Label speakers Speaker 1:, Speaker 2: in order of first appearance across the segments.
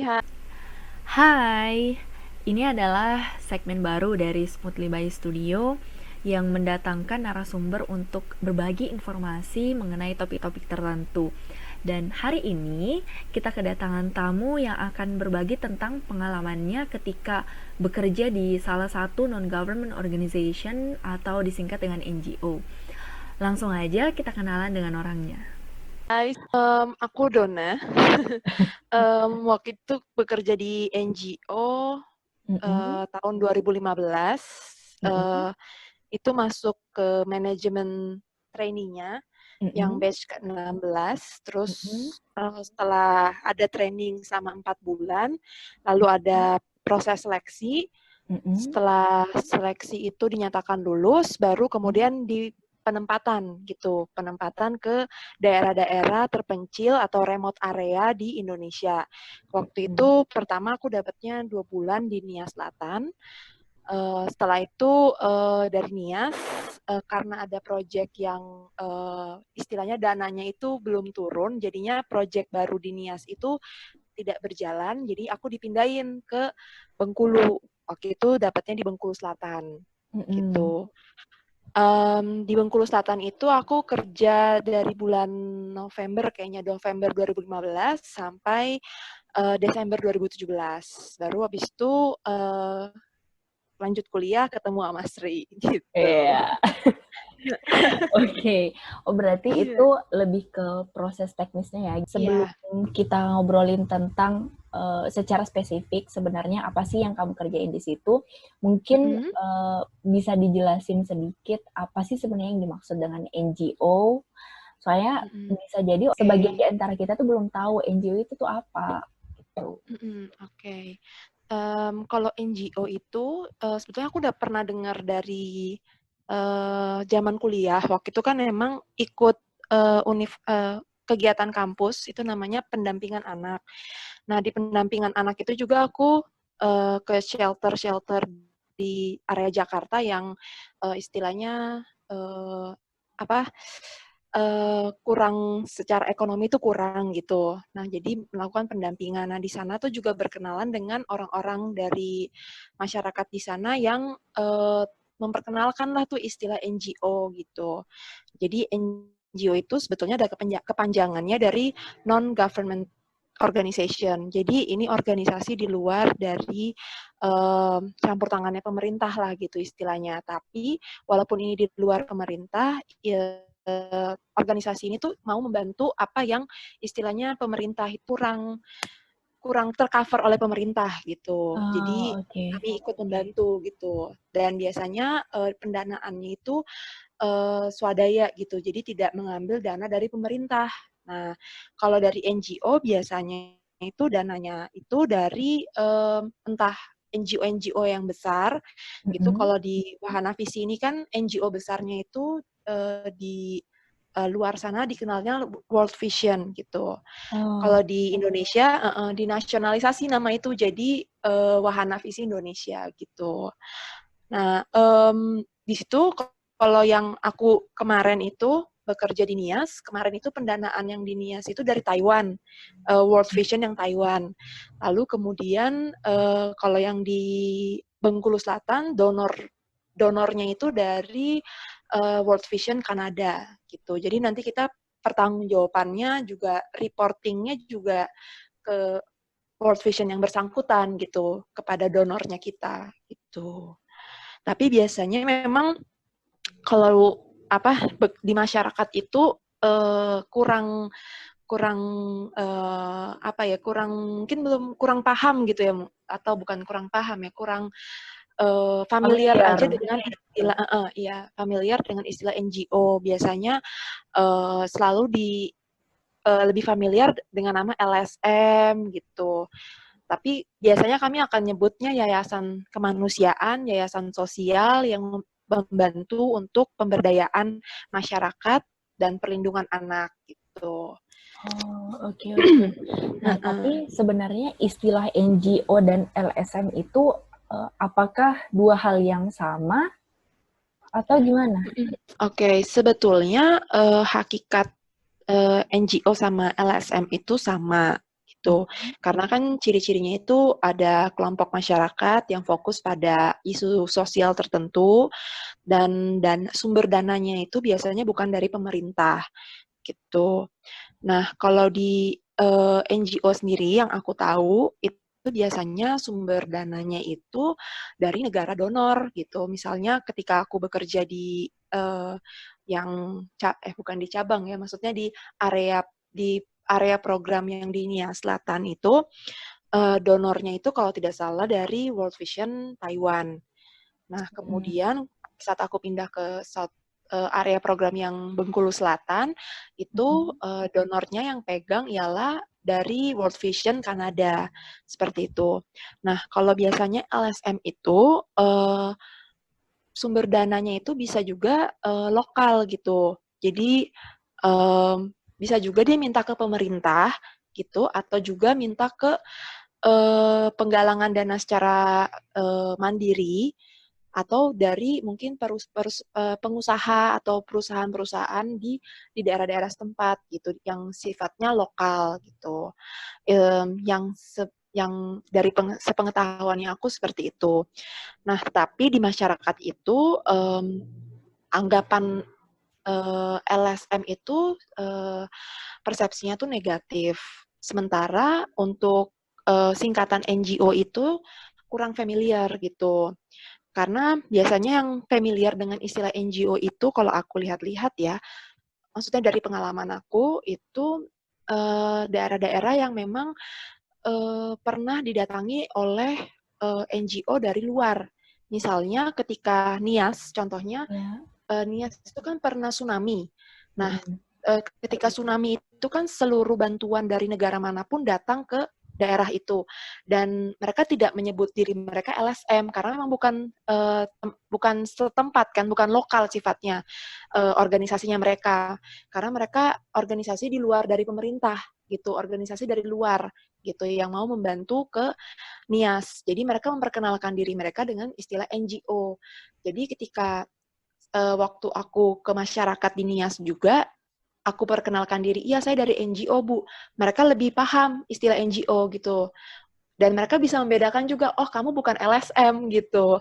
Speaker 1: Hai.
Speaker 2: Hai, ini adalah segmen baru dari Smoothly by Studio yang mendatangkan narasumber untuk berbagi informasi mengenai topik-topik tertentu. Dan hari ini kita kedatangan tamu yang akan berbagi tentang pengalamannya ketika bekerja di salah satu non-government organization atau disingkat dengan NGO. Langsung aja kita kenalan dengan orangnya.
Speaker 1: Aku Donna. Waktu itu bekerja di NGO
Speaker 2: Mm-mm,
Speaker 1: tahun 2015.
Speaker 2: mm-mm,
Speaker 1: eh, itu masuk ke manajemen trainee-nya yang
Speaker 2: mm-mm,
Speaker 1: batch ke-16. Terus
Speaker 2: mm-mm,
Speaker 1: setelah ada training selama 4 bulan, lalu ada proses seleksi.
Speaker 2: mm-mm,
Speaker 1: Setelah seleksi itu dinyatakan lulus, baru
Speaker 2: mm-mm,
Speaker 1: kemudian di penempatan gitu, penempatan ke daerah-daerah terpencil atau remote area di Indonesia. Waktu
Speaker 2: mm-mm.
Speaker 1: itu pertama aku dapatnya 2 bulan di Nias Selatan. Setelah itu dari Nias, karena ada proyek yang istilahnya dananya itu belum turun, jadinya proyek baru di Nias itu tidak berjalan, jadi aku dipindahin ke Bengkulu. Waktu itu dapatnya di Bengkulu Selatan,
Speaker 2: Mm-mm.
Speaker 1: gitu. Di Bengkulu Selatan itu aku kerja dari bulan November, kayaknya November 2015 sampai Desember 2017. Baru habis itu lanjut kuliah ketemu sama Sri, gitu.
Speaker 2: Iya. Oke. Oh, berarti
Speaker 1: Iya.
Speaker 2: itu lebih ke proses teknisnya ya. Sebelum
Speaker 1: Iya.
Speaker 2: kita ngobrolin tentang secara spesifik sebenarnya apa sih yang kamu kerjain di situ, mungkin
Speaker 1: Mm-mm.
Speaker 2: bisa dijelasin sedikit apa sih sebenarnya yang dimaksud dengan NGO. Soalnya
Speaker 1: Mm-mm.
Speaker 2: bisa jadi sebagian
Speaker 1: Oke.
Speaker 2: di antara kita tuh belum tahu NGO itu tuh apa gitu.
Speaker 1: Mm-mm. Oke. Kalau NGO itu sebetulnya aku udah pernah dengar dari zaman kuliah. Waktu itu kan memang ikut kegiatan kampus itu namanya pendampingan anak. Nah, di pendampingan anak itu juga aku ke shelter-shelter di area Jakarta yang istilahnya apa kurang secara ekonomi itu kurang gitu. Nah, jadi melakukan pendampingan. Nah, di sana tuh juga berkenalan dengan orang-orang dari masyarakat di sana yang memperkenalkan lah tuh istilah NGO gitu. Jadi NGO itu sebetulnya ada kepanjangannya dari non-government organization. Jadi ini organisasi di luar dari campur tangannya pemerintah lah gitu istilahnya. Tapi walaupun ini di luar pemerintah, ya, organisasi ini tuh mau membantu apa yang istilahnya pemerintah itu kurang kurang tercover oleh pemerintah gitu.
Speaker 2: Oh,
Speaker 1: Jadi
Speaker 2: oke.
Speaker 1: kami ikut membantu gitu. Dan biasanya pendanaannya itu swadaya gitu. Jadi tidak mengambil dana dari pemerintah. Nah, kalau dari NGO biasanya itu dananya itu dari entah NGO-NGO yang besar gitu.
Speaker 2: Mm-mm.
Speaker 1: Kalau di Wahana Visi ini kan NGO besarnya itu di luar sana dikenalnya World Vision gitu. Kalau
Speaker 2: Oh,
Speaker 1: di Indonesia dinasionalisasi nama itu jadi Wahana Visi Indonesia gitu. Nah, di situ kalau yang aku kemarin itu bekerja di Nias, kemarin itu pendanaan yang di Nias itu dari Taiwan, World Vision yang Taiwan. Lalu kemudian kalau yang di Bengkulu Selatan, donornya itu dari World Vision Kanada gitu. Jadi nanti kita pertanggungjawabannya juga reportingnya juga ke World Vision yang bersangkutan gitu kepada donornya kita gitu. Tapi biasanya memang kalau di masyarakat itu kurang kurang kurang mungkin belum kurang paham gitu ya, atau bukan kurang paham ya, kurang familiar aja
Speaker 2: familiar.
Speaker 1: dengan istilah ya familiar dengan istilah NGO. Biasanya selalu lebih familiar dengan nama LSM gitu. Tapi biasanya kami akan nyebutnya yayasan kemanusiaan, yayasan sosial yang membantu untuk pemberdayaan masyarakat dan perlindungan anak gitu.
Speaker 2: Oh, oke oke. Nah, tapi sebenarnya istilah NGO dan LSM itu apakah dua hal yang sama atau gimana?
Speaker 1: Oke, sebetulnya hakikat NGO sama LSM itu sama. gitu. Karena kan ciri-cirinya itu ada kelompok masyarakat yang fokus pada isu sosial tertentu dan sumber dananya itu biasanya bukan dari pemerintah gitu. Nah, kalau di NGO sendiri yang aku tahu itu biasanya sumber dananya itu dari negara donor gitu. Misalnya ketika aku bekerja di bukan di cabang ya, maksudnya di area program yang di Nia Selatan itu donornya itu kalau tidak salah dari World Vision Taiwan. Nah, kemudian saat aku pindah ke area program yang Bengkulu Selatan, itu donornya yang pegang ialah dari World Vision Kanada, seperti itu. Nah, kalau biasanya LSM itu sumber dananya itu bisa juga lokal gitu. Jadi bisa juga dia minta ke pemerintah gitu, atau juga minta ke penggalangan dana secara mandiri, atau dari mungkin pengusaha atau perusahaan-perusahaan di daerah-daerah setempat gitu, yang sifatnya lokal gitu. Yang dari sepengetahuannya aku seperti itu. Nah, tapi di masyarakat itu anggapan LSM itu persepsinya tuh negatif. Sementara untuk singkatan NGO itu kurang familiar gitu. Karena biasanya yang familiar dengan istilah NGO itu kalau aku lihat-lihat ya, maksudnya dari pengalaman aku itu daerah-daerah yang memang pernah didatangi oleh NGO dari luar. Misalnya ketika NIAS, contohnya NIAS itu kan pernah tsunami. Nah, ketika tsunami itu kan seluruh bantuan dari negara manapun datang ke daerah itu, dan mereka tidak menyebut diri mereka LSM karena memang bukan setempat kan, bukan lokal sifatnya organisasinya mereka, karena mereka organisasi di luar dari pemerintah gitu, organisasi dari luar gitu yang mau membantu ke NIAS. Jadi mereka memperkenalkan diri mereka dengan istilah NGO. Jadi ketika waktu aku ke masyarakat di NIAS juga, aku perkenalkan diri, iya saya dari NGO Bu. Mereka lebih paham istilah NGO gitu. Dan mereka bisa membedakan juga, oh kamu bukan LSM gitu.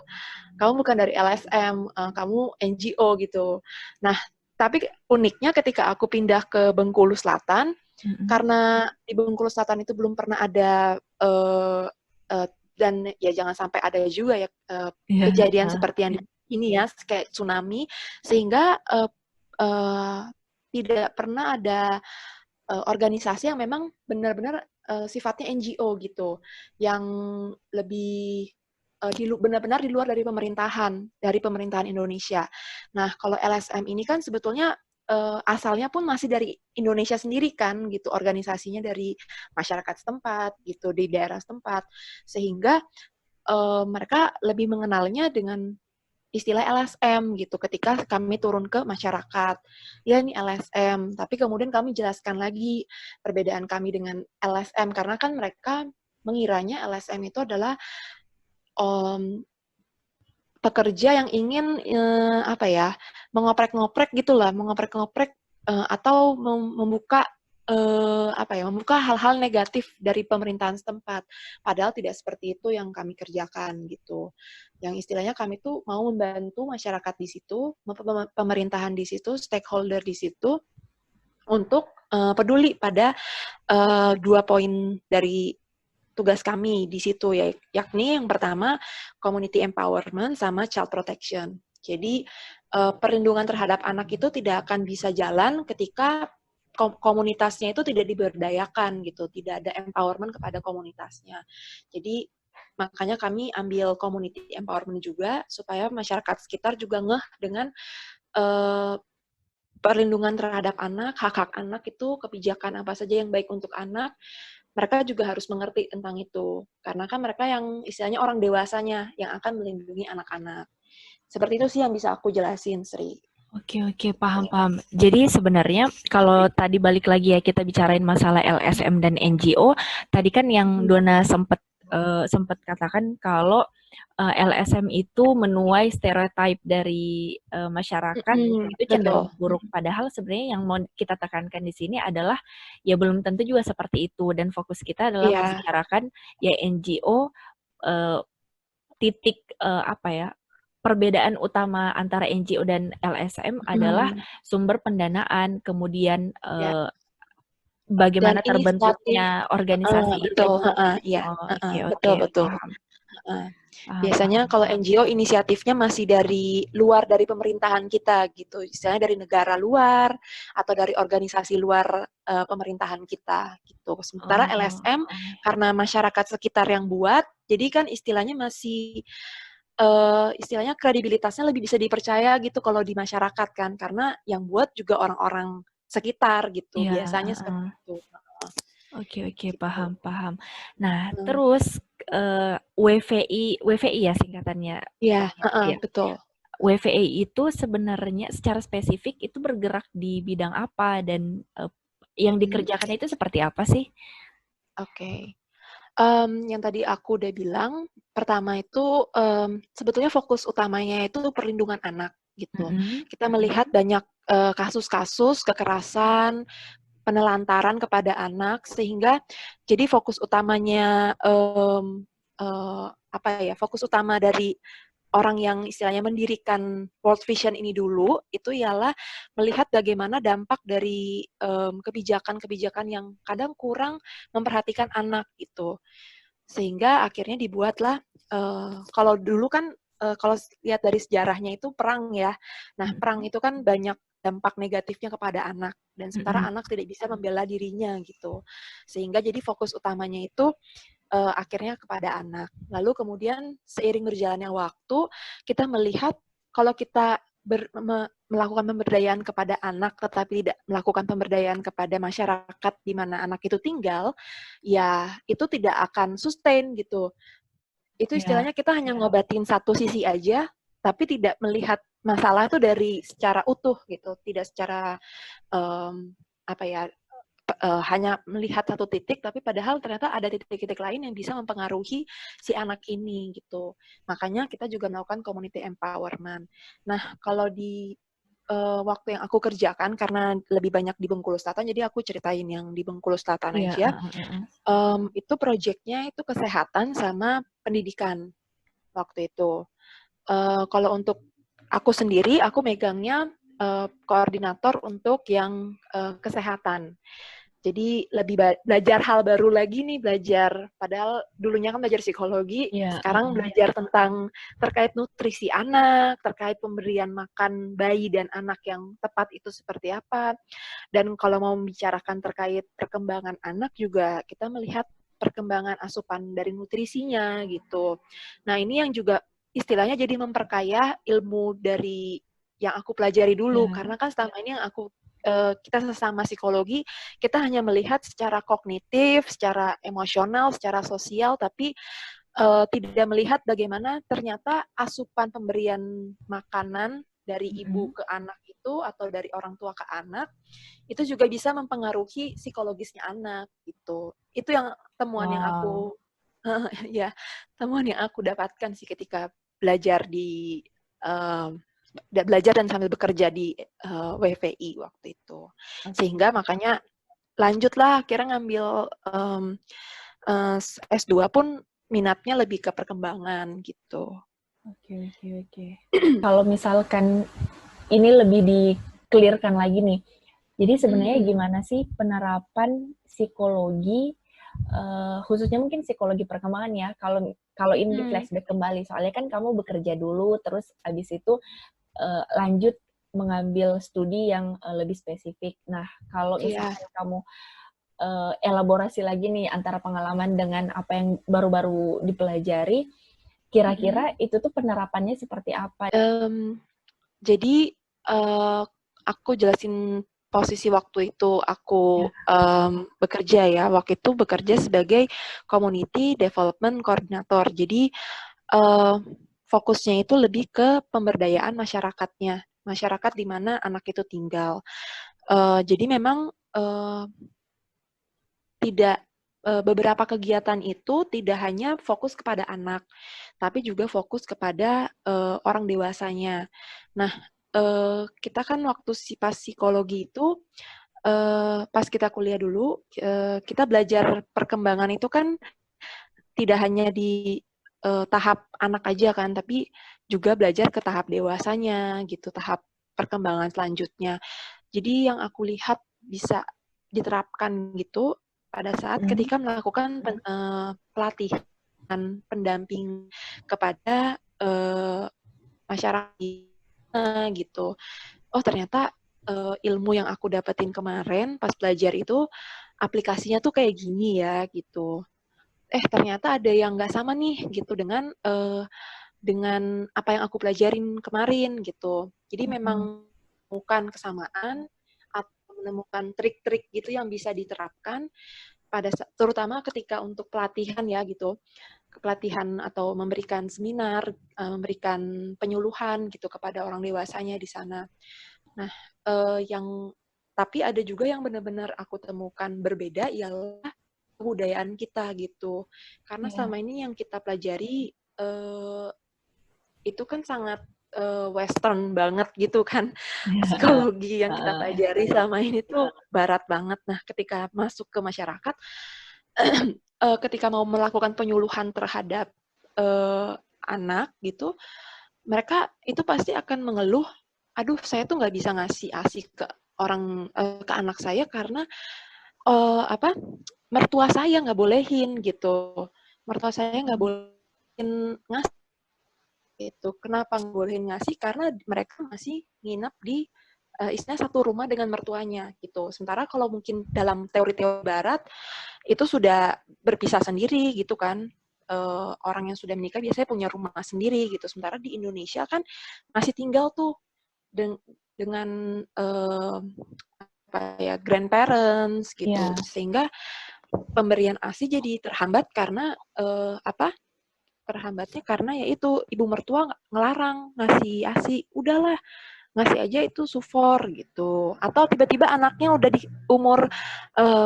Speaker 1: Kamu bukan dari LSM, kamu NGO gitu. Nah, tapi uniknya ketika aku pindah ke Bengkulu Selatan, karena di Bengkulu Selatan itu belum pernah ada, dan ya jangan sampai ada juga ya kejadian seperti yang ini ya, kayak tsunami, sehingga tidak pernah ada organisasi yang memang benar-benar sifatnya NGO gitu, yang lebih benar-benar di luar dari pemerintahan Indonesia. Nah, kalau LSM ini kan sebetulnya asalnya pun masih dari Indonesia sendiri kan, gitu, organisasinya dari masyarakat setempat, gitu, di daerah setempat, sehingga mereka lebih mengenalnya dengan istilah LSM gitu ketika kami turun ke masyarakat. Ya ini LSM, tapi kemudian kami jelaskan lagi perbedaan kami dengan LSM karena kan mereka mengiranya LSM itu adalah pekerja yang ingin mengoprek-ngoprek gitulah, mengoprek-ngoprek atau membuka membuka hal-hal negatif dari pemerintahan setempat. Padahal tidak seperti itu yang kami kerjakan gitu. Yang istilahnya kami tuh mau membantu masyarakat di situ, pemerintahan di situ, stakeholder di situ untuk peduli pada 2 poin dari tugas kami di situ ya, yakni yang pertama community empowerment sama child protection. Jadi perlindungan terhadap anak itu tidak akan bisa jalan ketika komunitasnya itu tidak diberdayakan gitu, tidak ada empowerment kepada komunitasnya. Jadi makanya kami ambil community empowerment juga supaya masyarakat sekitar juga ngeh dengan perlindungan terhadap anak, hak-hak anak itu, kebijakan apa saja yang baik untuk anak. Mereka juga harus mengerti tentang itu. Karena kan mereka yang istilahnya orang dewasanya yang akan melindungi anak-anak. Seperti itu sih yang bisa aku jelasin, Sri.
Speaker 2: Oke, paham. Jadi sebenarnya kalau tadi balik lagi ya kita bicarain masalah LSM dan NGO, tadi kan yang Dona sempat sempat katakan kalau LSM itu menuai stereotip dari masyarakat itu cenderung
Speaker 1: betul.
Speaker 2: buruk. Padahal sebenarnya yang mau kita tekankan di sini adalah ya belum tentu juga seperti itu, dan fokus kita adalah
Speaker 1: Iya.
Speaker 2: membicarakan ya NGO, titik apa ya, perbedaan utama antara NGO dan LSM adalah sumber pendanaan, kemudian
Speaker 1: Ya. Dan
Speaker 2: bagaimana
Speaker 1: inisiatif,
Speaker 2: terbentuknya organisasi itu.
Speaker 1: betul, iya,
Speaker 2: Oh, oke, oke,
Speaker 1: betul, betul.
Speaker 2: paham, paham,
Speaker 1: Biasanya
Speaker 2: paham.
Speaker 1: kalau NGO inisiatifnya masih dari luar dari pemerintahan kita gitu, istilahnya dari negara luar atau dari organisasi luar pemerintahan kita gitu. Sementara
Speaker 2: Oh,
Speaker 1: LSM karena masyarakat sekitar yang buat, jadi kan istilahnya masih istilahnya kredibilitasnya lebih bisa dipercaya gitu kalau di masyarakat kan, karena yang buat juga orang-orang sekitar gitu,
Speaker 2: iya,
Speaker 1: biasanya seperti itu.
Speaker 2: oke, oke,
Speaker 1: Gitu.
Speaker 2: paham, paham. Nah,
Speaker 1: Hmm.
Speaker 2: terus WVI ya singkatannya,
Speaker 1: Iya,
Speaker 2: ya.
Speaker 1: betul.
Speaker 2: WVI itu sebenarnya secara spesifik itu bergerak di bidang apa, dan yang dikerjakan itu seperti apa sih?
Speaker 1: Oke. Yang tadi aku udah bilang, pertama itu sebetulnya fokus utamanya itu perlindungan anak gitu.
Speaker 2: Mm-mm.
Speaker 1: Kita melihat banyak kasus-kasus kekerasan, penelantaran kepada anak, sehingga jadi fokus utamanya apa ya? Fokus utama dari orang yang istilahnya mendirikan World Vision ini dulu itu ialah melihat bagaimana dampak dari kebijakan-kebijakan yang kadang kurang memperhatikan anak gitu, sehingga akhirnya dibuatlah kalau dulu kan kalau lihat dari sejarahnya itu perang ya, nah perang itu kan banyak dampak negatifnya kepada anak dan sementara
Speaker 2: Mm-mm.
Speaker 1: anak tidak bisa membela dirinya gitu, sehingga jadi fokus utamanya itu akhirnya kepada anak. Lalu kemudian seiring berjalannya waktu, kita melihat kalau kita melakukan pemberdayaan kepada anak, tetapi tidak melakukan pemberdayaan kepada masyarakat di mana anak itu tinggal, ya itu tidak akan sustain gitu. Itu
Speaker 2: Ya,
Speaker 1: istilahnya kita hanya ngobatin satu sisi aja, tapi tidak melihat masalah itu dari secara utuh gitu, tidak secara apa ya, hanya melihat satu titik, tapi padahal ternyata ada titik-titik lain yang bisa mempengaruhi si anak ini gitu. Makanya kita juga melakukan community empowerment. Nah, kalau di waktu yang aku kerjakan, karena lebih banyak di Bengkulu Selatan, jadi aku ceritain yang di Bengkulu Selatan
Speaker 2: iya,
Speaker 1: aja. Itu proyeknya itu kesehatan sama pendidikan waktu itu. Kalau untuk aku sendiri, aku megangnya koordinator untuk yang kesehatan. Jadi lebih belajar hal baru lagi nih, belajar padahal dulunya kan belajar psikologi,
Speaker 2: iya,
Speaker 1: sekarang belajar tentang terkait nutrisi anak, terkait pemberian makan bayi dan anak yang tepat itu seperti apa. Dan kalau mau membicarakan terkait perkembangan anak juga kita melihat perkembangan asupan dari nutrisinya gitu. Nah, ini yang juga istilahnya jadi memperkaya ilmu dari yang aku pelajari dulu,
Speaker 2: iya.
Speaker 1: karena kan selama ini yang kita sesama psikologi, kita hanya melihat secara kognitif, secara emosional, secara sosial, tapi tidak melihat bagaimana ternyata asupan pemberian makanan dari ibu
Speaker 2: Mm-mm.
Speaker 1: ke anak itu atau dari orang tua ke anak itu juga bisa mempengaruhi psikologisnya anak gitu. Itu yang temuan yang
Speaker 2: Wow.
Speaker 1: aku ya temuan yang aku dapatkan sih ketika belajar di um, belajar dan sambil bekerja di WVI waktu itu.
Speaker 2: Oke,
Speaker 1: Sehingga makanya lanjutlah akhirnya ngambil S2 pun minatnya lebih ke perkembangan gitu.
Speaker 2: oke, oke, oke. Kalau misalkan ini lebih di-clearkan lagi nih. Jadi sebenarnya gimana sih penerapan psikologi, khususnya mungkin psikologi perkembangan ya, kalau kalau ini di flashback kembali, soalnya kan kamu bekerja dulu, terus abis itu lanjut mengambil studi yang lebih spesifik. Nah, kalau
Speaker 1: Iya.
Speaker 2: misalkan kamu elaborasi lagi nih antara pengalaman dengan apa yang baru-baru dipelajari, kira-kira itu tuh penerapannya seperti apa?
Speaker 1: Jadi aku jelasin posisi waktu itu aku
Speaker 2: Ya,
Speaker 1: bekerja ya. Waktu itu bekerja sebagai Community Development Coordinator. Jadi fokusnya itu lebih ke pemberdayaan masyarakatnya, masyarakat di mana anak itu tinggal. Jadi memang tidak beberapa kegiatan itu tidak hanya fokus kepada anak, tapi juga fokus kepada orang dewasanya. Nah, kita kan waktu pas psikologi itu, pas kita kuliah dulu, kita belajar perkembangan itu kan tidak hanya di tahap anak aja kan, tapi juga belajar ke tahap dewasanya gitu, tahap perkembangan selanjutnya. Jadi yang aku lihat bisa diterapkan gitu pada saat ketika melakukan pelatihan pendamping kepada masyarakat gitu. Oh ternyata ilmu yang aku dapetin kemarin pas belajar itu aplikasinya tuh kayak gini ya gitu. Ternyata ada yang nggak sama nih gitu dengan apa yang aku pelajarin kemarin gitu. Jadi memang menemukan kesamaan atau menemukan trik-trik gitu yang bisa diterapkan terutama ketika untuk pelatihan ya gitu, pelatihan atau memberikan seminar, memberikan penyuluhan gitu kepada orang dewasanya di sana. Nah, tapi ada juga yang benar-benar aku temukan berbeda ialah kebudayaan kita gitu. Karena selama ini yang kita pelajari itu kan sangat western banget gitu kan. Psikologi yang kita pelajari selama ini tuh barat banget. Nah, ketika masuk ke masyarakat, ketika mau melakukan penyuluhan terhadap anak gitu, mereka itu pasti akan mengeluh, aduh saya tuh nggak bisa ngasih ASI ke ke anak saya karena mertua saya nggak bolehin gitu. Mertua saya nggak bolehin ngasih itu. Kenapa nggak bolehin ngasih? Karena mereka masih nginap di istilahnya satu rumah dengan mertuanya gitu. Sementara kalau mungkin dalam teori-teori barat itu sudah berpisah sendiri gitu kan. Orang yang sudah menikah biasanya punya rumah sendiri gitu. Sementara di Indonesia kan masih tinggal tuh dengan grandparents gitu. Sehingga pemberian ASI jadi terhambat karena terhambatnya karena yaitu ibu mertua ngelarang ngasih ASI. Udahlah, ngasih aja itu sufor gitu. Atau tiba-tiba anaknya udah di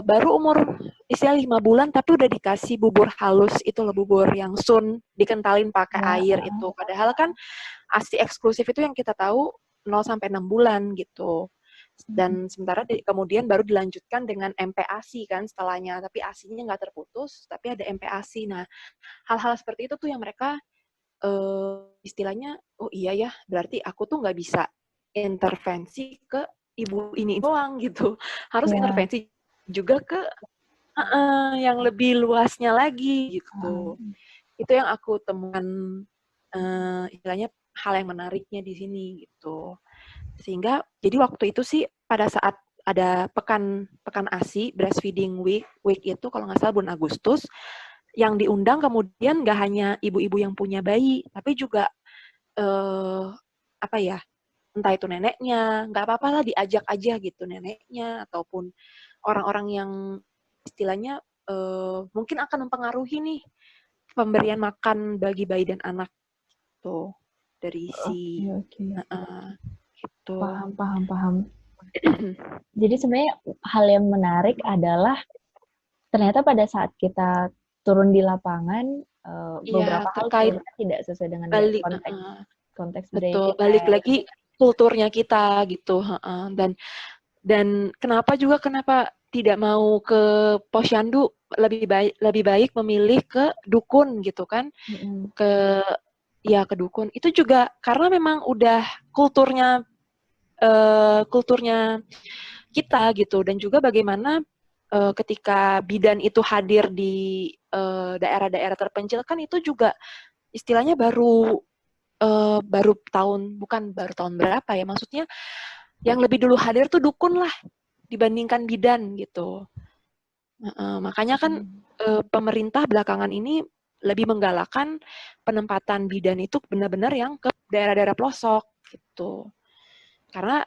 Speaker 1: baru umur istilah 5 bulan tapi udah dikasih bubur halus itu loh, bubur yang sun dikentalin pakai air itu. Padahal kan ASI eksklusif itu yang kita tahu 0 sampai 6 bulan gitu. Dan sementara kemudian baru dilanjutkan dengan MPASI kan setelahnya, tapi ASI-nya nggak terputus, tapi ada MPASI. Nah, hal-hal seperti itu tuh yang mereka istilahnya, oh iya ya, berarti aku tuh nggak bisa intervensi ke ibu ini doang gitu. Harus intervensi juga ke yang lebih luasnya lagi gitu. Itu yang aku temukan istilahnya hal yang menariknya di sini gitu. Sehingga jadi waktu itu sih pada saat ada pekan ASI breastfeeding week itu kalau nggak salah bulan Agustus, yang diundang kemudian nggak hanya ibu-ibu yang punya bayi, tapi juga entah itu neneknya, nggak apa-apa lah diajak aja gitu neneknya ataupun orang-orang yang istilahnya mungkin akan mempengaruhi nih pemberian makan bagi bayi dan anak tuh dari si gitu.
Speaker 2: Paham. Jadi sebenarnya hal yang menarik adalah ternyata pada saat kita turun di lapangan beberapa hal tidak sesuai dengan konteks budaya kita.
Speaker 1: Balik lagi kulturnya kita gitu. Dan kenapa tidak mau ke posyandu, lebih baik memilih ke dukun gitu kan. Ke dukun. Itu juga karena memang udah kulturnya kita gitu, dan juga bagaimana ketika bidan itu hadir di daerah-daerah terpencil kan itu juga istilahnya bukan baru tahun berapa ya, maksudnya yang lebih dulu hadir tuh dukun lah dibandingkan bidan gitu. Makanya kan pemerintah belakangan ini lebih menggalakkan penempatan bidan itu benar-benar yang ke daerah-daerah pelosok gitu. Karena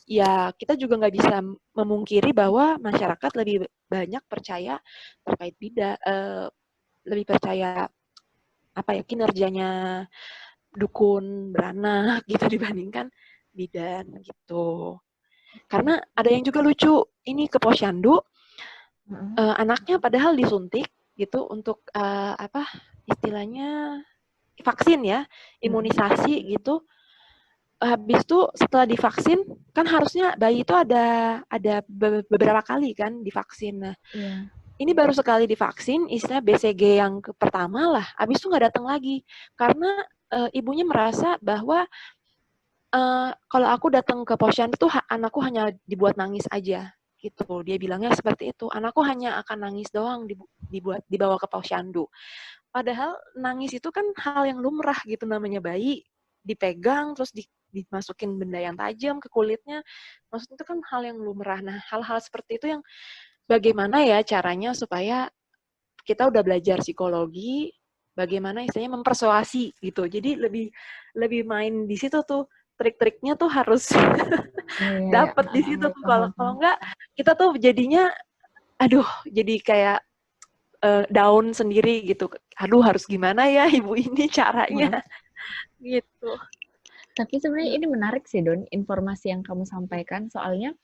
Speaker 1: ya kita juga nggak bisa memungkiri bahwa masyarakat lebih banyak percaya terkait bidan, lebih percaya kinerjanya dukun beranak gitu dibandingkan bidan gitu. Karena ada yang juga lucu, ini ke posyandu Anaknya padahal disuntik gitu untuk apa istilahnya vaksin ya, imunisasi gitu. Habis itu setelah divaksin kan harusnya bayi itu ada beberapa kali kan divaksin. Nah,
Speaker 2: Iya.
Speaker 1: ini baru sekali divaksin, istilah BCG yang pertama lah. Habis itu nggak datang lagi karena ibunya merasa bahwa kalau aku datang ke posyandu tuh anakku hanya dibuat nangis aja gitu. Dia bilangnya seperti itu. Anakku hanya akan nangis doang dibawa ke posyandu. Padahal nangis itu kan hal yang lumrah gitu, namanya bayi dipegang terus dimasukin benda yang tajam ke kulitnya. Maksudnya itu kan hal yang lumrah. Nah, hal-hal seperti itu yang bagaimana ya caranya supaya kita udah belajar psikologi, bagaimana istilahnya mempersuasi gitu. Jadi lebih main di situ tuh, trik-triknya tuh harus
Speaker 2: Iya,
Speaker 1: dapet di situ tuh. Kalau
Speaker 2: paham.
Speaker 1: kalau enggak kita tuh jadinya aduh jadi kayak down sendiri gitu. Aduh harus gimana ya ibu ini caranya gitu.
Speaker 2: Tapi sebenarnya ini menarik sih, Don, informasi yang kamu sampaikan. Soalnya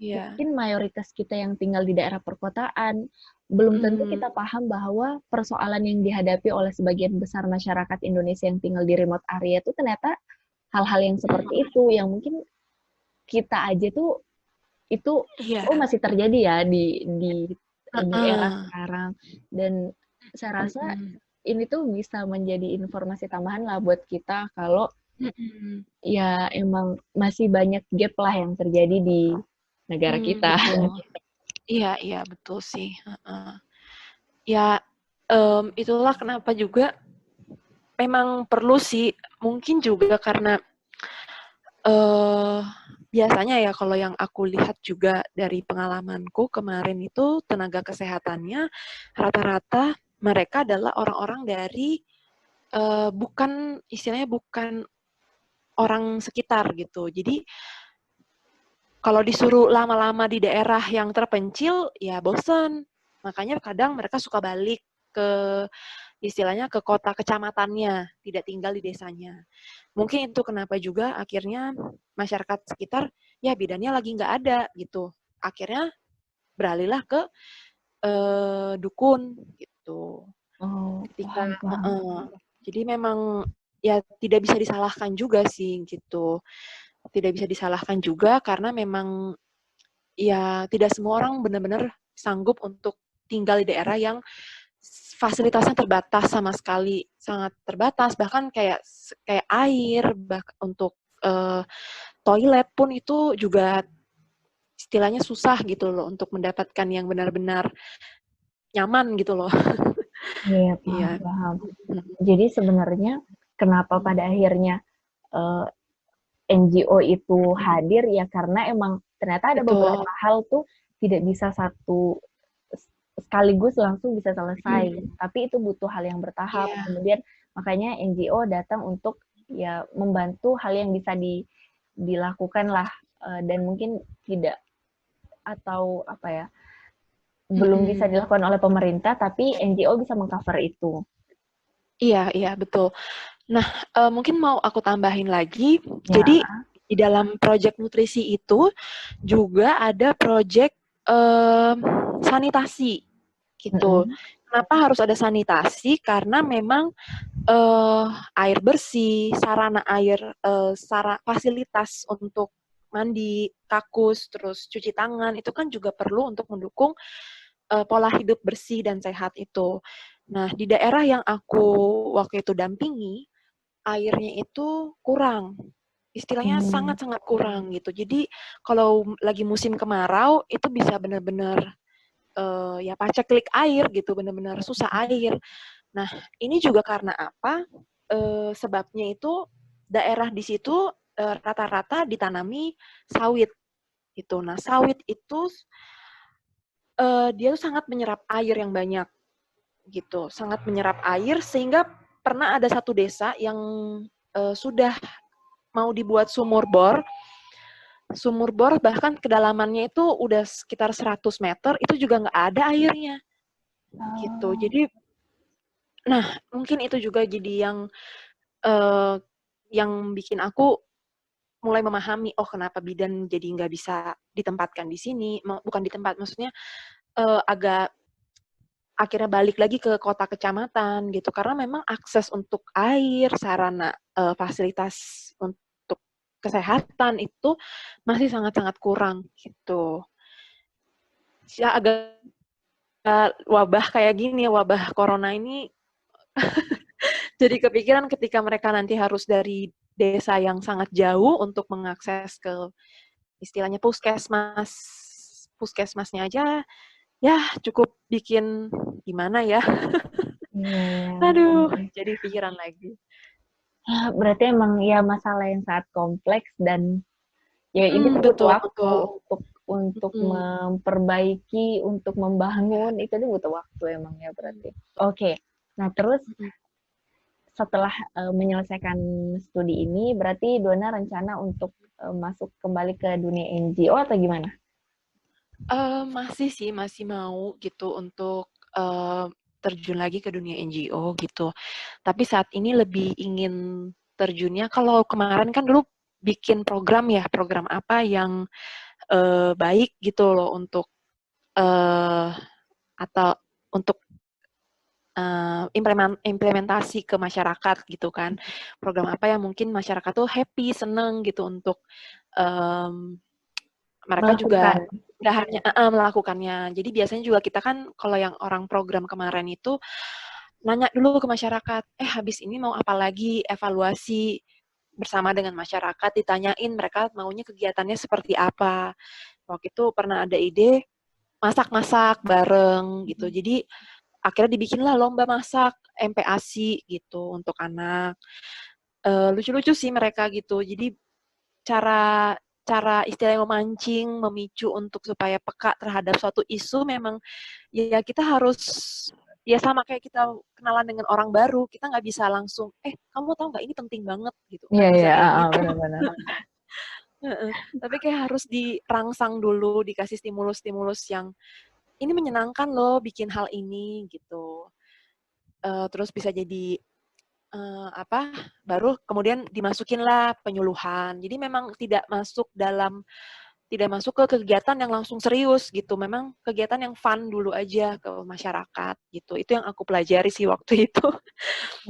Speaker 1: Iya.
Speaker 2: mungkin mayoritas kita yang tinggal di daerah perkotaan, belum tentu
Speaker 1: Mm,
Speaker 2: kita paham bahwa persoalan yang dihadapi oleh sebagian besar masyarakat Indonesia yang tinggal di remote area itu ternyata hal-hal yang seperti itu, yang mungkin kita aja tuh itu
Speaker 1: iya.
Speaker 2: masih terjadi ya di era
Speaker 1: Uh-uh.
Speaker 2: sekarang. Dan saya rasa
Speaker 1: Mm-mm.
Speaker 2: ini tuh bisa menjadi informasi tambahan lah buat kita kalau
Speaker 1: Mm-mm.
Speaker 2: ya emang masih banyak gap lah yang terjadi di negara kita.
Speaker 1: Betul. Iya, iya betul sih. Uh-uh. Ya, itulah kenapa juga memang perlu sih. Mungkin juga karena uh, biasanya ya kalau yang aku lihat juga dari pengalamanku kemarin itu tenaga kesehatannya rata-rata mereka adalah orang-orang dari bukan istilahnya bukan orang sekitar gitu. Jadi kalau disuruh lama-lama di daerah yang terpencil, ya bosan. Makanya kadang mereka suka balik ke istilahnya ke kota kecamatannya, tidak tinggal di desanya. Mungkin itu kenapa juga akhirnya masyarakat sekitar, ya bidannya lagi nggak ada gitu. Akhirnya beralihlah ke dukun gitu.
Speaker 2: Oh,
Speaker 1: Ketika,
Speaker 2: paham.
Speaker 1: jadi memang ya tidak bisa disalahkan juga sih gitu. Tidak bisa disalahkan juga karena memang ya tidak semua orang benar-benar sanggup untuk tinggal di daerah yang fasilitasnya terbatas sama sekali, sangat terbatas, bahkan kayak kayak air, untuk toilet pun itu juga istilahnya susah gitu loh untuk mendapatkan yang benar-benar nyaman gitu loh.
Speaker 2: Iya,
Speaker 1: Iya.
Speaker 2: paham. Jadi sebenarnya kenapa pada akhirnya eh, NGO itu hadir ya karena emang ternyata ada
Speaker 1: Betul.
Speaker 2: beberapa hal tuh tidak bisa sekaligus langsung bisa selesai, tapi itu butuh hal yang bertahap.
Speaker 1: Iya.
Speaker 2: Kemudian makanya NGO datang untuk ya membantu hal yang bisa dilakukan lah, dan mungkin tidak atau apa ya belum bisa dilakukan oleh pemerintah, tapi NGO bisa mengcover itu.
Speaker 1: Iya, iya, betul. Nah, mungkin mau aku tambahin lagi.
Speaker 2: Ya.
Speaker 1: Jadi di dalam proyek nutrisi itu juga ada proyek sanitasi gitu.
Speaker 2: Mm-mm.
Speaker 1: Kenapa harus ada sanitasi? Karena memang air bersih, sarana air, fasilitas untuk mandi, kakus, terus cuci tangan itu kan juga perlu untuk mendukung pola hidup bersih dan sehat itu. Nah, di daerah yang aku waktu itu dampingi, airnya itu kurang. Istilahnya
Speaker 2: Hmm.
Speaker 1: sangat-sangat kurang gitu. Jadi kalau lagi musim kemarau itu bisa benar-benar ya paceklik air gitu, benar-benar susah air. Nah, ini juga karena apa? Sebabnya itu daerah di situ rata-rata ditanami sawit gitu. Nah, sawit itu dia tuh sangat menyerap air yang banyak gitu, sangat menyerap air sehingga pernah ada satu desa yang sudah mau dibuat sumur bor bahkan kedalamannya itu udah sekitar 100 meter, itu juga nggak ada airnya gitu.
Speaker 2: Oh.
Speaker 1: Jadi, nah mungkin itu juga jadi uh, yang bikin aku mulai memahami, oh kenapa bidan jadi nggak bisa ditempatkan di sini, bukan di tempat, maksudnya agak akhirnya balik lagi ke kota kecamatan gitu karena memang akses untuk air, sarana fasilitas untuk kesehatan itu masih sangat-sangat kurang gitu. Ya agak wabah kayak gini, wabah corona ini jadi kepikiran ketika mereka nanti harus dari desa yang sangat jauh untuk mengakses ke istilahnya puskesmasnya aja ya cukup bikin gimana ya.
Speaker 2: Iya, iya,
Speaker 1: Aduh,
Speaker 2: bener.
Speaker 1: jadi pikiran lagi.
Speaker 2: Ya, berarti emang ya masalah yang sangat kompleks dan ya ini tuh butuh
Speaker 1: Betul
Speaker 2: waktu
Speaker 1: betul.
Speaker 2: untuk
Speaker 1: Mhm,
Speaker 2: memperbaiki, untuk membangun, itu tuh butuh waktu emang ya berarti. Oke, nah terus
Speaker 1: mhm.
Speaker 2: setelah menyelesaikan studi ini, berarti Dona rencana untuk masuk kembali ke dunia NGO atau gimana?
Speaker 1: Masih sih, masih mau gitu untuk, terjun lagi ke dunia NGO gitu. Tapi saat ini lebih ingin terjunnya kalau kemarin kan dulu bikin program ya, program apa yang, baik gitu loh untuk, eee, atau untuk, implementasi ke masyarakat gitu kan. Program apa yang mungkin masyarakat tuh happy, seneng gitu untuk, mmm mereka juga
Speaker 2: Melakukan.
Speaker 1: nggak hanya melakukannya. Jadi biasanya juga kita kan kalau yang orang program kemarin itu nanya dulu ke masyarakat, habis ini mau apa lagi? Evaluasi bersama dengan masyarakat, ditanyain mereka maunya kegiatannya seperti apa. Waktu itu pernah ada ide masak-masak bareng gitu. Jadi akhirnya dibikinlah lomba masak MPASI gitu untuk anak. Lucu-lucu sih mereka gitu. Jadi cara cara istilahnya memancing, memicu untuk supaya peka terhadap suatu isu memang ya kita harus ya sama kayak kita kenalan dengan orang baru, kita nggak bisa langsung, kamu tahu nggak ini penting banget gitu,
Speaker 2: Iya,
Speaker 1: nggak bisa
Speaker 2: iya,
Speaker 1: kayak gitu.
Speaker 2: benar-benar.
Speaker 1: Heeh. Tapi kayak harus dirangsang dulu, dikasih stimulus-stimulus yang ini menyenangkan loh bikin hal ini gitu. Terus bisa jadi apa, baru kemudian dimasukinlah penyuluhan. Jadi memang tidak masuk ke kegiatan yang langsung serius gitu. Memang kegiatan yang fun dulu aja ke masyarakat gitu. Itu yang aku pelajari sih waktu itu.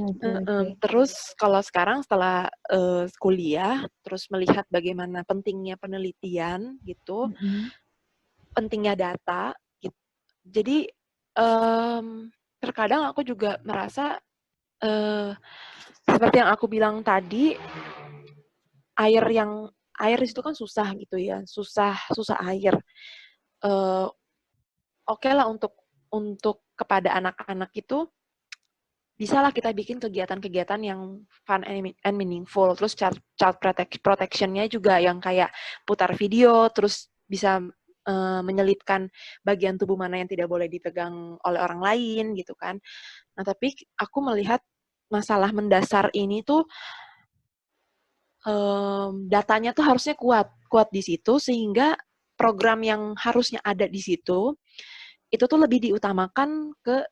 Speaker 2: Oke, oke.
Speaker 1: Terus kalau sekarang setelah kuliah, terus melihat bagaimana pentingnya penelitian gitu,
Speaker 2: Mm-mm.
Speaker 1: pentingnya data. Gitu. Jadi terkadang aku juga merasa eh, seperti yang aku bilang tadi, air yang air itu kan susah gitu ya, susah air. Uh, Oke lah untuk kepada anak-anak itu bisalah kita bikin kegiatan-kegiatan yang fun and meaningful. Terus child protection-nya juga yang kayak putar video, terus bisa menyelipkan bagian tubuh mana yang tidak boleh dipegang oleh orang lain gitu kan. Nah tapi aku melihat masalah mendasar ini tuh datanya tuh harusnya kuat di situ sehingga program yang harusnya ada di situ itu tuh lebih diutamakan ke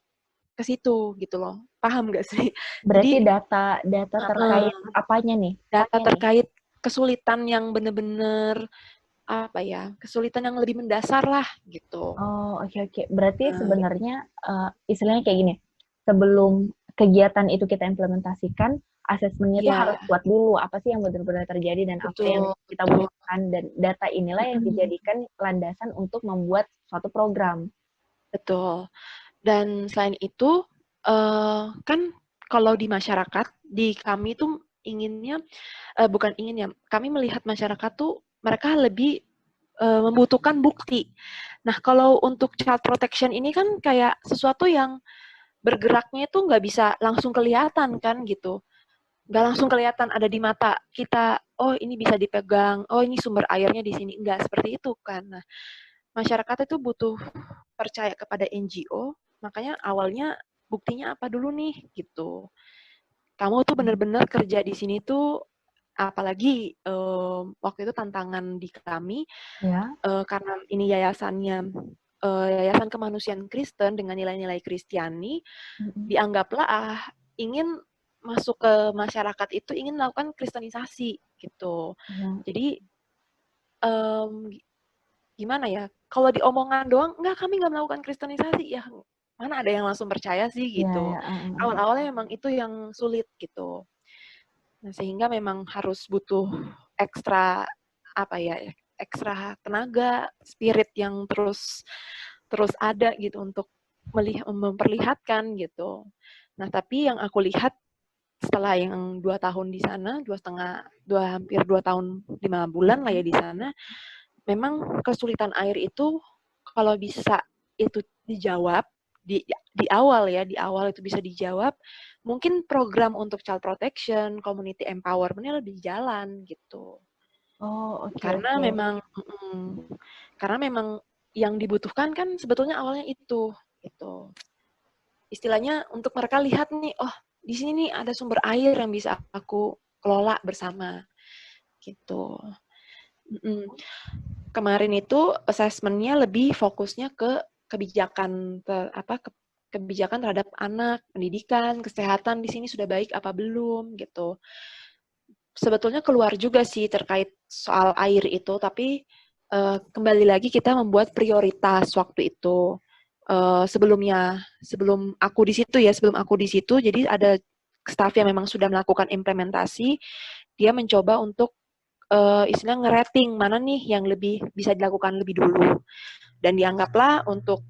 Speaker 1: situ gitu loh. Paham nggak sih?
Speaker 2: Berarti
Speaker 1: Jadi
Speaker 2: data terkait apanya nih?
Speaker 1: data terkait kesulitan yang benar-benar apa ya, kesulitan yang lebih mendasar lah gitu.
Speaker 2: Oh, oke, oke. Berarti
Speaker 1: Nah,
Speaker 2: sebenarnya istilahnya kayak gini. Sebelum kegiatan itu kita implementasikan, asesmennya itu harus
Speaker 1: iya,
Speaker 2: kuat dulu. Apa sih yang benar-benar terjadi dan apa yang
Speaker 1: betul,
Speaker 2: kita
Speaker 1: betul.
Speaker 2: butuhkan dan data inilah yang
Speaker 1: Mm-mm,
Speaker 2: dijadikan landasan untuk membuat suatu program.
Speaker 1: betul. Dan selain itu, kan kalau di masyarakat, di kami tuh inginnya, bukan ingin ya, kami melihat masyarakat tuh mereka lebih membutuhkan bukti. Nah, kalau untuk child protection ini kan kayak sesuatu yang bergeraknya itu nggak bisa langsung kelihatan kan gitu. Nggak langsung kelihatan ada di mata kita, oh ini bisa dipegang, oh ini sumber airnya di sini. Nggak seperti itu kan. Nah, masyarakat itu butuh percaya kepada NGO, makanya awalnya buktinya apa dulu nih gitu. Kamu tuh benar-benar kerja di sini tuh apalagi waktu itu tantangan di kami
Speaker 2: Ya.
Speaker 1: karena ini yayasan kemanusiaan Kristen dengan nilai-nilai Kristiani,
Speaker 2: Mm-mm.
Speaker 1: dianggaplah ingin masuk ke masyarakat itu ingin melakukan kristenisasi gitu.
Speaker 2: Ya.
Speaker 1: Jadi um, gimana ya? kalau di omongan doang, enggak, kami nggak melakukan kristenisasi, ya mana ada yang langsung percaya sih
Speaker 2: Iya,
Speaker 1: gitu.
Speaker 2: ya,
Speaker 1: Awal-awalnya memang itu yang sulit gitu. Nah, sehingga memang harus butuh ekstra apa ya, ekstra tenaga, spirit yang terus terus ada gitu untuk memperlihatkan gitu. Nah, tapi yang aku lihat setelah yang 2 tahun di sana, hampir 2 tahun 5 bulan lah ya di sana, memang kesulitan air itu kalau bisa itu dijawab di awal ya, di awal itu bisa dijawab, mungkin program untuk child protection, community empowerment-nya lebih jalan gitu.
Speaker 2: Oh, oke,
Speaker 1: Karena
Speaker 2: oke.
Speaker 1: memang karena memang yang dibutuhkan kan sebetulnya awalnya itu gitu. Istilahnya untuk mereka lihat nih, oh di sini nih ada sumber air yang bisa aku kelola bersama gitu. Kemarin itu assessment-nya lebih fokusnya ke kebijakan kebijakan terhadap anak, pendidikan, kesehatan di sini sudah baik apa belum gitu. Sebetulnya keluar juga sih terkait soal air itu, tapi kembali lagi kita membuat prioritas waktu itu. Sebelum aku di situ ya, jadi ada staf yang memang sudah melakukan implementasi, dia mencoba untuk istilah ngerating mana nih yang lebih bisa dilakukan lebih dulu, dan dianggaplah untuk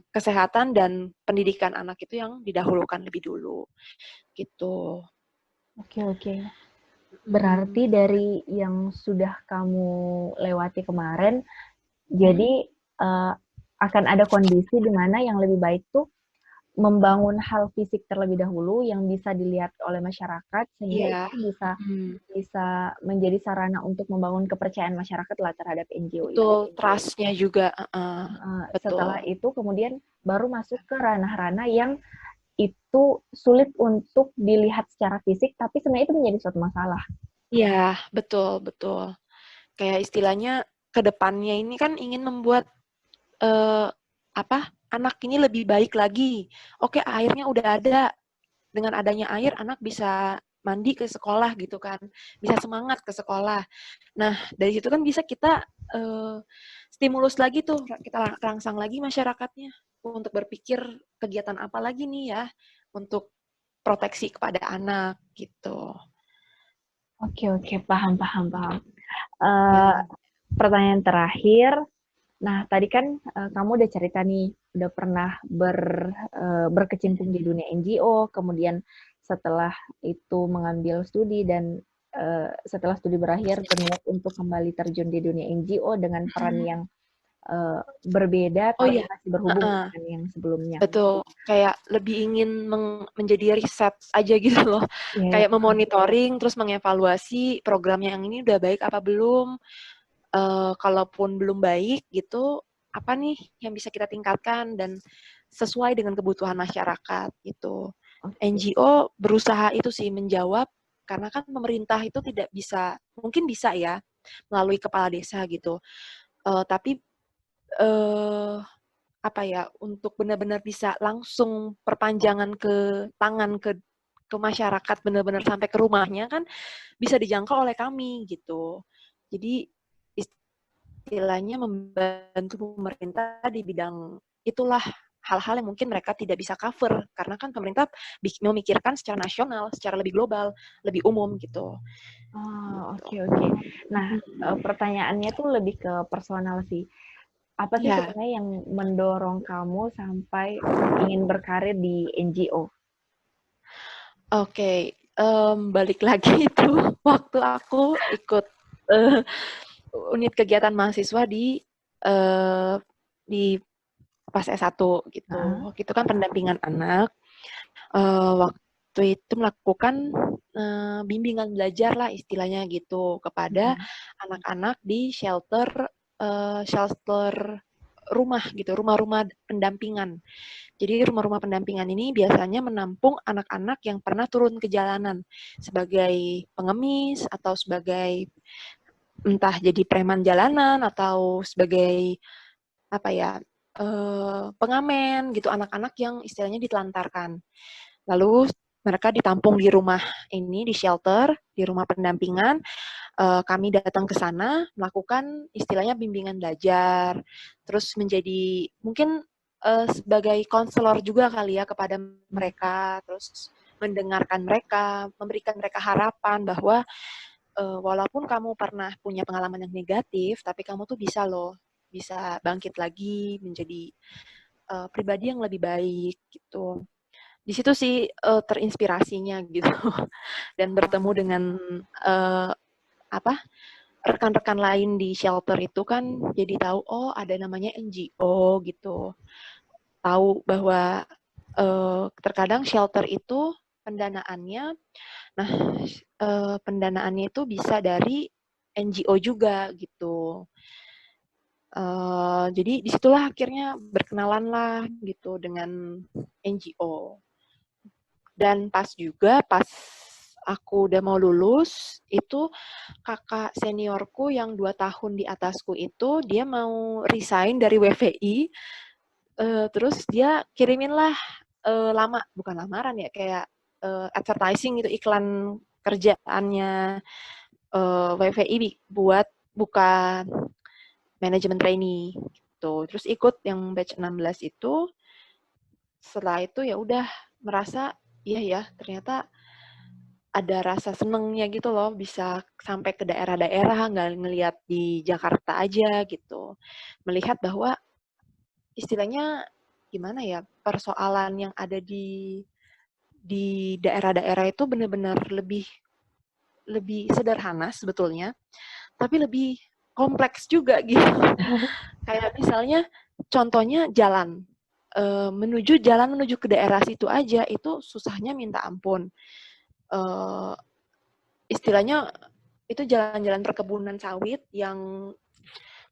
Speaker 1: kesehatan dan pendidikan anak itu yang didahulukan lebih dulu gitu.
Speaker 2: Oke, oke. Berarti dari yang sudah kamu lewati kemarin, jadi akan ada kondisi di mana yang lebih baik tuh membangun hal fisik terlebih dahulu yang bisa dilihat oleh masyarakat sehingga
Speaker 1: Iya.
Speaker 2: itu bisa menjadi sarana untuk membangun kepercayaan masyarakat lah terhadap NGO itu
Speaker 1: Betul,
Speaker 2: sendiri.
Speaker 1: trust-nya juga.
Speaker 2: Setelah
Speaker 1: Betul.
Speaker 2: itu kemudian baru masuk ke ranah-ranah yang itu sulit untuk dilihat secara fisik, tapi sebenarnya itu menjadi suatu masalah.
Speaker 1: Iya, betul, betul. Kayak istilahnya ke depannya ini kan ingin membuat anak ini lebih baik lagi. Oke, airnya udah ada. Dengan adanya air, anak bisa mandi ke sekolah gitu kan, bisa semangat ke sekolah. Nah, dari situ kan bisa kita stimulus lagi tuh, kita rangsang lagi masyarakatnya untuk berpikir kegiatan apa lagi nih ya untuk proteksi kepada anak gitu.
Speaker 2: Oke, oke, paham, paham, paham.
Speaker 1: Ya.
Speaker 2: Pertanyaan terakhir, nah tadi kan kamu udah cerita nih, udah pernah berkecimpung di dunia NGO, kemudian setelah itu mengambil studi dan setelah studi berakhir berniat untuk kembali terjun di dunia NGO dengan peran yang berbeda
Speaker 1: Oh
Speaker 2: tapi
Speaker 1: iya,
Speaker 2: masih berhubungan dengan yang sebelumnya.
Speaker 1: betul. Kayak lebih ingin menjadi riset aja gitu loh.
Speaker 2: Iya, ya,
Speaker 1: Kayak memonitoring, terus mengevaluasi program yang ini udah baik apa belum. Kalaupun belum baik gitu, apa nih yang bisa kita tingkatkan dan sesuai dengan kebutuhan masyarakat gitu.
Speaker 2: oke.
Speaker 1: NGO berusaha itu sih menjawab, karena kan pemerintah itu tidak bisa, mungkin bisa ya melalui kepala desa gitu. Tapi apa ya, untuk benar-benar bisa langsung perpanjangan ke tangan ke masyarakat, benar-benar sampai ke rumahnya kan bisa dijangkau oleh kami gitu. Jadi istilahnya membantu pemerintah di bidang itulah, hal-hal yang mungkin mereka tidak bisa cover karena kan pemerintah memikirkan secara nasional, secara lebih global, lebih umum gitu.
Speaker 2: Oh, oke, oke. Nah, pertanyaannya tuh lebih ke personal sih. Apa sih
Speaker 1: Ya,
Speaker 2: sebenarnya yang mendorong kamu sampai ingin berkarir di NGO?
Speaker 1: oke. Balik lagi itu waktu aku ikut uh, unit kegiatan mahasiswa uh, di pas S1 gitu.
Speaker 2: Heeh.
Speaker 1: Waktu itu kan pendampingan anak. Waktu itu melakukan bimbingan belajar lah istilahnya gitu kepada
Speaker 2: Mhm.
Speaker 1: anak-anak di shelter rumah gitu, rumah-rumah pendampingan. Jadi rumah-rumah pendampingan ini biasanya menampung anak-anak yang pernah turun ke jalanan sebagai pengemis atau sebagai entah jadi preman jalanan atau sebagai apa ya, pengamen gitu, anak-anak yang istilahnya ditelantarkan. Lalu mereka ditampung di rumah ini, di shelter, di rumah pendampingan. Kami datang ke sana, melakukan istilahnya bimbingan belajar, terus menjadi mungkin sebagai konselor juga kali ya kepada mereka, terus mendengarkan mereka, memberikan mereka harapan bahwa walaupun kamu pernah punya pengalaman yang negatif, tapi kamu tuh bisa loh, bisa bangkit lagi menjadi pribadi yang lebih baik gitu. Di situ sih terinspirasinya gitu dan bertemu dengan apa rekan-rekan lain di shelter itu kan jadi tahu oh ada namanya NGO gitu. Tahu bahwa terkadang shelter itu pendanaannya pendanaannya itu bisa dari NGO juga gitu. Jadi disitulah akhirnya berkenalan lah gitu dengan NGO. Dan pas aku udah mau lulus, itu kakak seniorku yang 2 tahun di atasku itu, dia mau resign dari WVI, terus dia kirimin lah, bukan lamaran ya, kayak advertising gitu, iklan kerjaannya WVI buat buka manajemen trainee gitu. Terus ikut yang batch 16 itu, setelah itu ya udah merasa, iya ya ternyata ada rasa senengnya gitu loh, bisa sampai ke daerah-daerah, nggak ngelihat di Jakarta aja gitu. Melihat bahwa istilahnya gimana ya, persoalan yang ada di daerah-daerah itu benar-benar lebih sederhana sebetulnya, tapi lebih kompleks juga gitu. Kayak misalnya contohnya jalan. Jalan menuju ke daerah situ aja itu susahnya minta ampun. Istilahnya itu jalan-jalan perkebunan sawit yang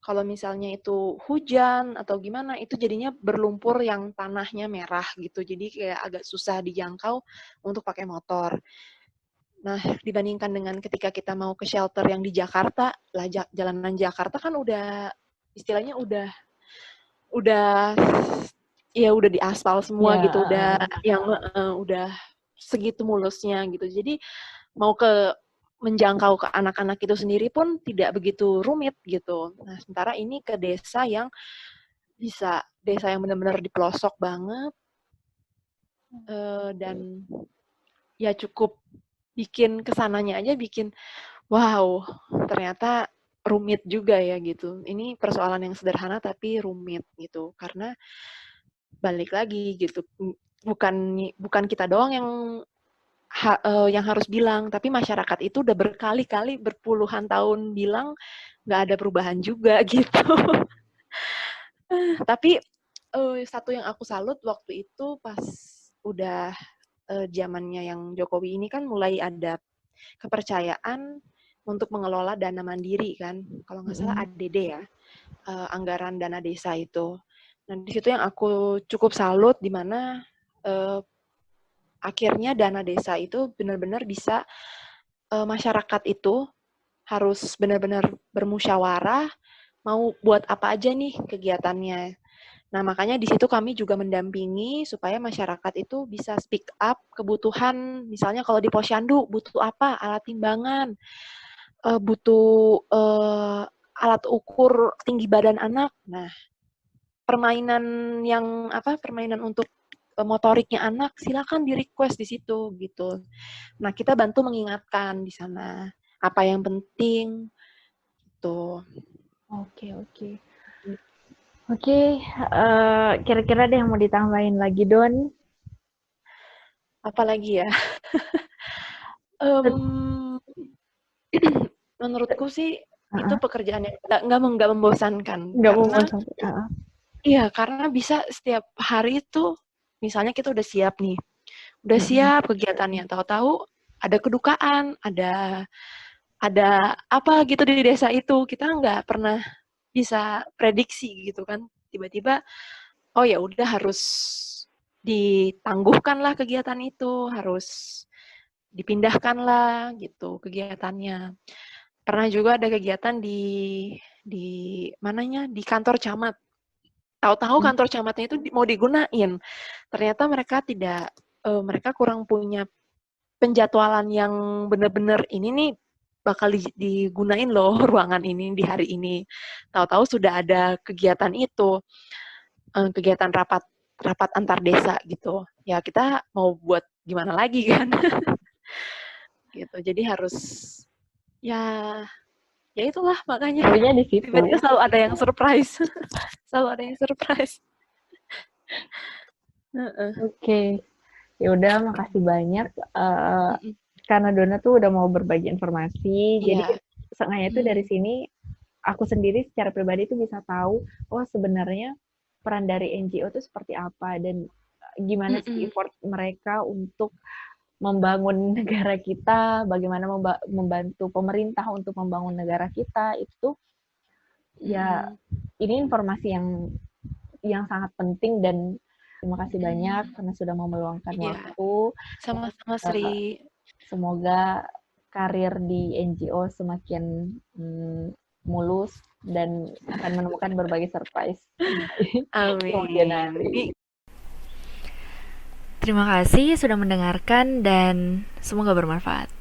Speaker 1: kalau misalnya itu hujan atau gimana itu jadinya berlumpur yang tanahnya merah gitu. Jadi kayak agak susah dijangkau untuk pakai motor. Nah, dibandingkan dengan ketika kita mau ke shelter yang di Jakarta, lah jalanan Jakarta kan istilahnya udah ya udah di aspal semua gitu, udah segitu mulusnya gitu. Jadi mau menjangkau ke anak-anak itu sendiri pun tidak begitu rumit gitu. Nah, sementara ini ke desa yang benar-benar di pelosok banget dan ya cukup bikin kesananya aja bikin wow, ternyata rumit juga ya gitu. Ini persoalan yang sederhana tapi rumit gitu. Karena balik lagi gitu, bukan kita doang yang harus bilang, tapi masyarakat itu udah berkali-kali berpuluhan tahun bilang nggak ada perubahan juga gitu. Tapi satu yang aku salut waktu itu pas udah zamannya yang Jokowi ini kan mulai ada kepercayaan untuk mengelola dana mandiri kan, kalau nggak salah ADD ya, anggaran dana desa itu. Nah di situ yang aku cukup salut di mana akhirnya dana desa itu benar-benar bisa masyarakat itu harus benar-benar bermusyawarah mau buat apa aja nih kegiatannya. Nah, makanya di situ kami juga mendampingi supaya masyarakat itu bisa speak up kebutuhan, misalnya kalau di Posyandu butuh apa? Alat timbangan, butuh alat ukur tinggi badan anak. Nah, permainan untuk motoriknya anak, silakan di-request di situ gitu. Nah, kita bantu mengingatkan di sana apa yang penting gitu.
Speaker 2: Oke. Kira-kira ada yang mau ditambahin lagi, Don?
Speaker 1: Apalagi ya? Menurutku sih itu pekerjaan yang nggak membosankan.
Speaker 2: Nggak membosankan.
Speaker 1: Iya, karena bisa setiap hari itu, misalnya kita udah siap nih, udah siap kegiatannya, tahu-tahu ada kedukaan, ada apa gitu di desa itu, kita nggak pernah bisa prediksi gitu kan, tiba-tiba, oh ya udah harus ditangguhkan lah kegiatan itu, harus dipindahkan lah gitu kegiatannya. Pernah juga ada kegiatan di mananya di kantor camat. Tahu-tahu kantor camatnya itu mau digunain. Ternyata mereka tidak mereka kurang punya penjadwalan yang benar-benar ini nih bakal digunain loh ruangan ini di hari ini. Tahu-tahu sudah ada kegiatan itu, kegiatan rapat antar desa gitu. Ya kita mau buat gimana lagi kan? Gitu. Jadi harus ya itulah makanya.
Speaker 3: Serunya di situ.
Speaker 1: Tiba-tiba selalu ada yang surprise. Selalu ada yang surprise.
Speaker 3: Oke. Ya udah, makasih banyak. Karena Dona tuh udah mau berbagi informasi, jadi seenggaknya tuh dari sini aku sendiri secara pribadi tuh bisa tahu, oh sebenarnya peran dari NGO itu seperti apa dan gimana sih effort mereka untuk membangun negara kita, bagaimana membantu pemerintah untuk membangun negara kita itu ya ini informasi yang sangat penting dan terima kasih banyak karena sudah mau meluangkan waktu.
Speaker 1: Sama-sama Sri.
Speaker 3: Semoga karir di NGO semakin mulus dan akan menemukan berbagai surprise.
Speaker 1: Amin.
Speaker 2: Terima kasih sudah mendengarkan dan semoga bermanfaat.